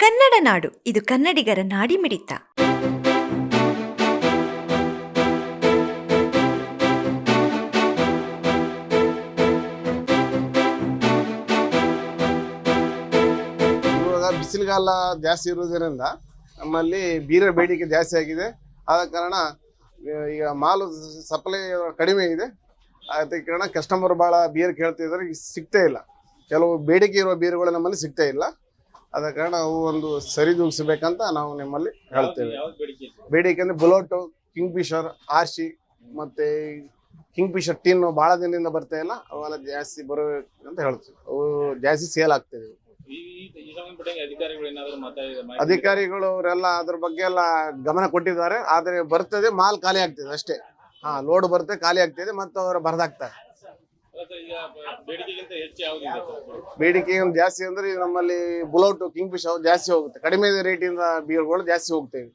ಕನ್ನಡ ನಾಡು, ಇದು ಕನ್ನಡಿಗರ ನಾಡಿಮಿಡಿತ. ಇವಾಗ ಬಿಸಿಲುಗಾಲ ಜಾಸ್ತಿ ಇರುವುದರಿಂದ ನಮ್ಮಲ್ಲಿ ಬೀರ ಬೇಡಿಕೆ ಜಾಸ್ತಿ ಆಗಿದೆ. ಆದ ಕಾರಣ ಈಗ ಮಾಲು ಸಪ್ಲೈ ಕಡಿಮೆ ಇದೆ. ಆದ ಕಾರಣ ಕಸ್ಟಮರ್ ಭಾಳ ಬೀರ್ ಕೇಳ್ತಿದ್ದಾರೆ, ಈಗ ಸಿಗ್ತಾ ಇಲ್ಲ. ಕೆಲವು ಬೇಡಿಕೆ ಇರುವ ಬೀರುಗಳು ನಮ್ಮಲ್ಲಿ ಸಿಗ್ತಾ ಇಲ್ಲ. ಆದ ಕಾರಣ ಅವು ಒಂದು ಸರಿದೂಗಿಸಬೇಕಂತ ನಾವು ನಿಮ್ಮಲ್ಲಿ ಹೇಳ್ತೇವೆ. ಬೇಡಿಕೆ ಅಂದರೆ ಬುಲೋಟು, ಕಿಂಗ್ ಫಿಶರ್, ಆರ್ಸಿ ಮತ್ತು ಕಿಂಗ್ ಫಿಶರ್ ಟಿನ್ ಭಾಳ ದಿನದಿಂದ ಬರ್ತಾ ಇಲ್ಲ, ಅವೆಲ್ಲ ಜಾಸ್ತಿ ಬರಬೇಕಂತ ಹೇಳ್ತೀವಿ. ಅವು ಜಾಸ್ತಿ ಸೇಲ್ ಆಗ್ತಿದೆ. ಅಧಿಕಾರಿಗಳು ಅವರೆಲ್ಲ ಅದ್ರ ಬಗ್ಗೆ ಎಲ್ಲ ಗಮನ ಕೊಟ್ಟಿದ್ದಾರೆ. ಆದರೆ ಬರ್ತದೆ, ಮಾಲ್ ಖಾಲಿ ಆಗ್ತದೆ ಅಷ್ಟೇ. ಲೋಡ್ ಬರುತ್ತೆ, ಖಾಲಿ ಆಗ್ತಿದೆ, ಮತ್ತು ಅವರು ಬರ್ದಾಗ್ತಾರೆ. ಬೇಡಿಕೆ ಜಾಸ್ತಿ ಅಂದ್ರೆ ನಮ್ಮಲ್ಲಿ ಬುಲೌಟ್, ಕಿಂಗ್ ಫಿಶ್ ಅವು ಜಾಸ್ತಿ ಹೋಗುತ್ತೆ. ಕಡಿಮೆ ರೇಟಿಂದ ಬೀರ್ಗಳು ಜಾಸ್ತಿ ಹೋಗ್ತೇವೆ.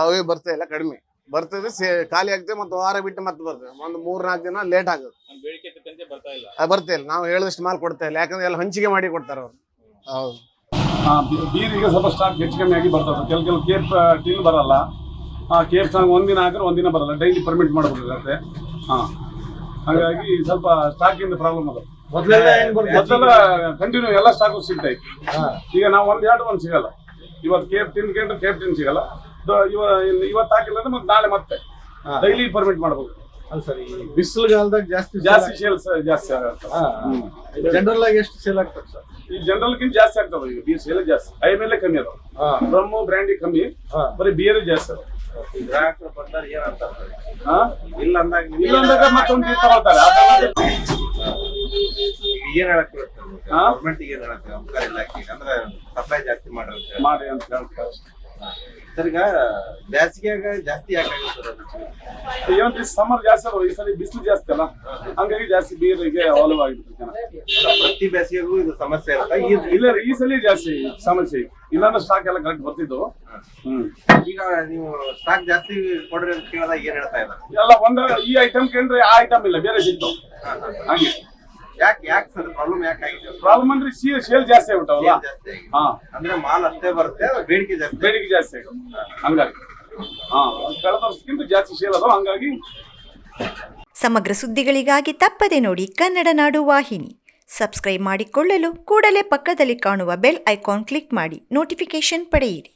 ಅವೇ ಬರ್ತಾ ಇಲ್ಲ, ಕಡಿಮೆ ಬರ್ತದೆ, ಖಾಲಿ ಆಗ್ತದೆ, ಮತ್ತು ವಾರ ಬಿಟ್ಟು ಮತ್ತೆ ಬರ್ತದೆ. ಒಂದು 3-4 ದಿನ ಲೇಟ್ ಆಗುತ್ತೆ. ಬರ್ತಾ ಇಲ್ಲ, ನಾವು ಹೇಳಿದಷ್ಟು ಮಾಲ್ ಕೊಡ್ತಾ ಇಲ್ಲ. ಯಾಕಂದ್ರೆ ಎಲ್ಲ ಹಂಚಿಕೆ ಮಾಡಿ ಕೊಡ್ತಾರೆ ಅವರು. ಹೌದು, ಬೀರಿಗೆ ಸ್ವಲ್ಪ ಸ್ಟಾಕ್ ಹೆಚ್ಚು ಕಮ್ಮಿ ಆಗಿ ಬರ್ತದೆ. ಕೆಲವು ಕೇಪ್ ಟಿನ್ ಬರಲ್ಲ. ಕೇಪ್ ಸಾಂಗ್ ಒಂದಿನ ಹಾಕಿದ್ರೆ ಒಂದಿನ ಬರಲ್ಲ, ಡೈಲಿ ಪರ್ಮಿಟ್ ಮಾಡಬೇಕಾಗತ್ತೆ. ಹಾಗಾಗಿ ಸ್ವಲ್ಪ ಸ್ಟಾಕಿಂದ ಪ್ರಾಬ್ಲಮ್ ಅದ. ಮೊದಲೆಲ್ಲ ಕಂಟಿನ್ಯೂ ಎಲ್ಲ ಸ್ಟಾಕು ಸಿಗ್ತಾ ಇತ್ತು. ಈಗ ನಾವು ಒಂದು ಸಿಗಲ್ಲ. ಇವತ್ತು ಕೇಪ್ ಟಿನ್ ಸಿಗಲ್ಲ. ಇವತ್ತು ಹಾಕಿಲ್ಲ ಅಂದ್ರೆ ಮತ್ತೆ ನಾಳೆ ಮತ್ತೆ ಡೈಲಿ ಪರ್ಮಿಟ್ ಮಾಡಬಹುದು. ಅಲ್ಲ ಸರ್, ಈ ಬಿಸಿಲುಗಾಲದಾಗ ಜಾಸ್ತಿ ಸೇಲ್ಸ್ ಜಾಸ್ತಿ ಆಗುತ್ತೆ. ಜನರಲ್ ಆಗಿ ಎಷ್ಟು ಸೇಲ್ ಆಗ್ತದೆ ಸರ್? ಈ ಜನರಲ್ಗಿಂತ ಜಾಸ್ತಿ ಆಗ್ತದೆ. ಈಗ ಬೀರ್ ಸೇಲ್ ಜಾಸ್ತಿ, ಐ ಮೇಲೆ ಕಮ್ಮಿ ಅದಾವ. ಡ್ರಮ್ಮು ಬ್ರ್ಯಾಂಡಿ ಕಮ್ಮಿ, ಬರೀ ಬೀರ್ ಜಾಸ್ತಿ ಅದ. ಗ್ರಾಹಕರು ಬಂದಾಗ ಏನಂತಾರೆ? ಇಲ್ಲ ಅಂದಾಗ ಮತ್ತೊಂದು ತಗೊಳ್ತಾರೆ. ಏನ್ ಹೇಳಕ್ ಗೌರ್ಮೆಂಟ್ ಏನ್ ಹೇಳಕ್ಕೆ ಅಬಕಾರಿ ಇಲಾಖೆಗೆ ಅಂದ್ರೆ ಸಪ್ಲೈ ಜಾಸ್ತಿ ಮಾಡಿ ಅಂತ ಹೇಳ್ತಾರೆ. ಸರ್, ಈಗ ಬೇಸಿಗೆಯಾಗ ಜಾಸ್ತಿ ಯಾಕಾಗುತ್ತೆ? ಏನಂದ್ರೆ ಸಮ್ಮರ್ ಜಾಸ್ತಿ ಅಲ್ಲ, ಈ ಸಲ ಬಿಸಿಲು ಜಾಸ್ತಿ ಅಲ್ಲ, ಹಂಗಾಗಿ ಜಾಸ್ತಿ ಬೀರಿಗೆ ಅವಲಂಬ ಆಗಿರುತ್ತೆ ಜನ. ಪ್ರತಿ ಬೇಸಿಗೆಗೂ ಇದು ಸಮಸ್ಯೆ ಇರುತ್ತೆ. ಇಲ್ಲ, ಈ ಸಲ ಜಾಸ್ತಿ ಸಮಸ್ಯೆ. ಇಲ್ಲಾಂದ್ರೆ ಸ್ಟಾಕ್ ಎಲ್ಲ ಕರೆಕ್ಟ್ ಬರ್ತಿದ್ದು. ಈಗ ನೀವು ಸ್ಟಾಕ್ ಜಾಸ್ತಿ ಕೊಡ್ರಿ ಅಂತ ಕೇಳಿದಾಗ ಏನ್ ಹೇಳ್ತಾ ಇದ್ದಾರೆ? ಎಲ್ಲ ಈ ಐಟಮ್ ಕೇಳಿದ್ರೆ ಆ ಐಟಮ್ ಇಲ್ಲ, ಬೇರೆ ಸಿಗ್ತಾವ. ಹಂಗೆ ಯಾಕೆ ಸರ್ ಪ್ರಾಬ್ಲಮ್ ಯಾಕಾಗಿದೆ? ಪ್ರಾಬ್ಲಮ್ ಅಂದ್ರೆ ಸೇಲ್ ಜಾಸ್ತಿ ಆಗ್ಬಿಟ್ಟವಲ್ಲ. ಅಂದ್ರೆ ಮಾಲ್ ಅಷ್ಟೇ ಬರುತ್ತೆ, ಬೇಡಿಕೆ ಜಾಸ್ತಿ ಆಗ. ಹಂಗಾಗಿ ಕಳೆದ ವರ್ಷಕ್ಕಿಂತ ಜಾಸ್ತಿ ಸೇಲ್ ಅದಾವ. ಹಂಗಾಗಿ ಸಮಗ್ರ ಸುದ್ದಿಗಳಿಗಾಗಿ ತಪ್ಪದೆ ನೋಡಿ ಕನ್ನಡ ನಾಡು ವಾಹಿನಿ. ಸಬ್ಸ್ಕ್ರೈಬ್ ಮಾಡಿಕೊಳ್ಳಲು ಕೂಡಲೇ ಪಕ್ಕದಲ್ಲಿ ಕಾಣುವ ಬೆಲ್ ಐಕಾನ್ ಕ್ಲಿಕ್ ಮಾಡಿ ನೋಟಿಫಿಕೇಶನ್ ಪಡೆಯಿರಿ.